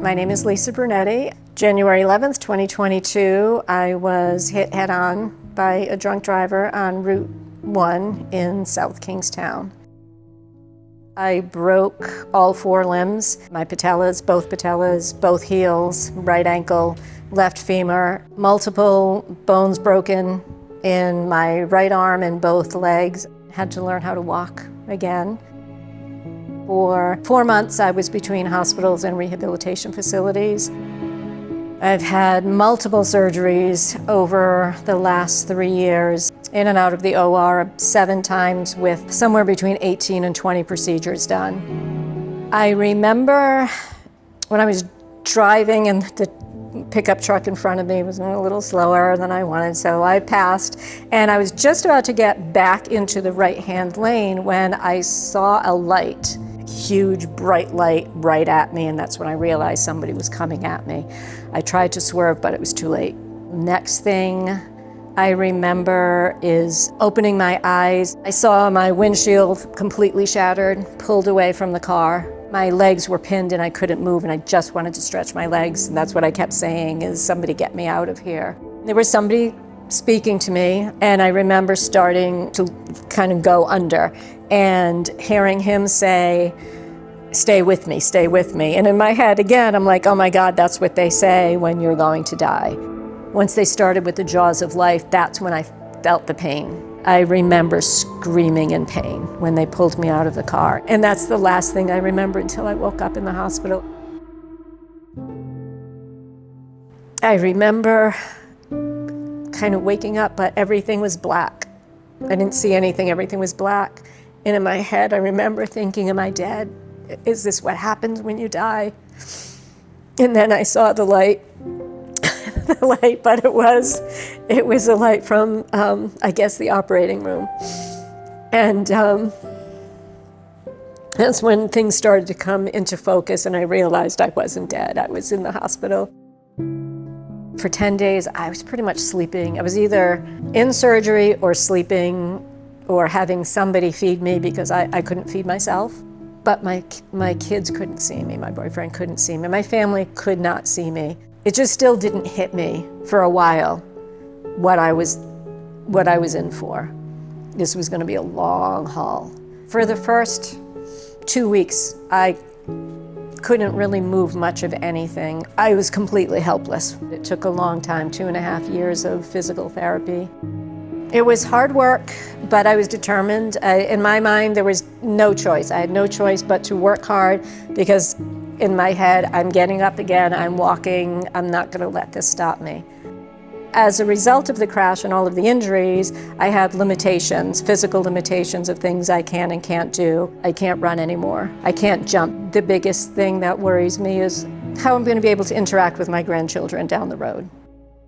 My name is Lisa Brunetti. January 11th, 2022, I was hit head-on by a drunk driver on Route 1 in South Kingstown. I broke all four limbs, my patellas, both heels, right ankle, left femur, multiple bones broken in my right arm and both legs. Had to learn how to walk again. For 4 months, I was between hospitals and rehabilitation facilities. I've had multiple surgeries over the last 3 years, in and out of the OR 7 times with somewhere between 18 and 20 procedures done. I remember when I was driving and the pickup truck in front of me was going a little slower than I wanted, so I passed, and I was just about to get back into the right-hand lane when I saw a light, a huge bright light right at me, and that's when I realized somebody was coming at me. I tried to swerve, but it was too late. Next thing I remember is opening my eyes. I saw my windshield completely shattered, pulled away from the car. My legs were pinned and I couldn't move, and I just wanted to stretch my legs, and that's what I kept saying is, somebody get me out of here. There was somebody speaking to me, and I remember starting to kind of go under and hearing him say, stay with me, stay with me. And in my head, again, I'm like, oh my God, that's what they say when you're going to die. Once they started with the jaws of life, that's when I felt the pain. I remember screaming in pain when they pulled me out of the car. And that's the last thing I remember until I woke up in the hospital. I remember kind of waking up, but everything was black. I didn't see anything, everything was black. And in my head, I remember thinking, am I dead? Is this what happens when you die? And then I saw the light. The light, but it was a light from, I guess, the operating room. And that's when things started to come into focus, and I realized I wasn't dead. I was in the hospital. For 10 days, I was pretty much sleeping. I was either in surgery or sleeping or having somebody feed me because I couldn't feed myself. But my kids couldn't see me, my boyfriend couldn't see me, my family could not see me. It just still didn't hit me for a while what I was in for. This was going to be a long haul. For the first 2 weeks, I couldn't really move much of anything. I was completely helpless. It took a long time, 2.5 years of physical therapy. It was hard work, but I was determined. In my mind, there was no choice. I had no choice but to work hard because in my head, I'm getting up again, I'm walking, I'm not going to let this stop me. As a result of the crash and all of the injuries, I had limitations, physical limitations of things I can and can't do. I can't run anymore. I can't jump. The biggest thing that worries me is how I'm going to be able to interact with my grandchildren down the road.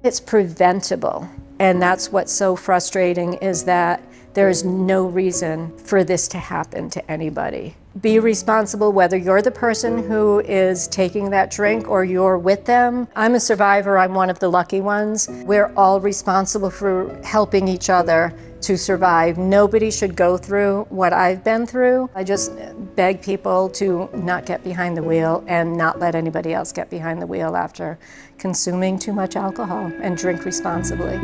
It's preventable. And that's what's so frustrating, is that there is no reason for this to happen to anybody. Be responsible whether you're the person who is taking that drink or you're with them. I'm a survivor, I'm one of the lucky ones. We're all responsible for helping each other to survive. Nobody should go through what I've been through. I just beg people to not get behind the wheel and not let anybody else get behind the wheel after consuming too much alcohol, and drink responsibly.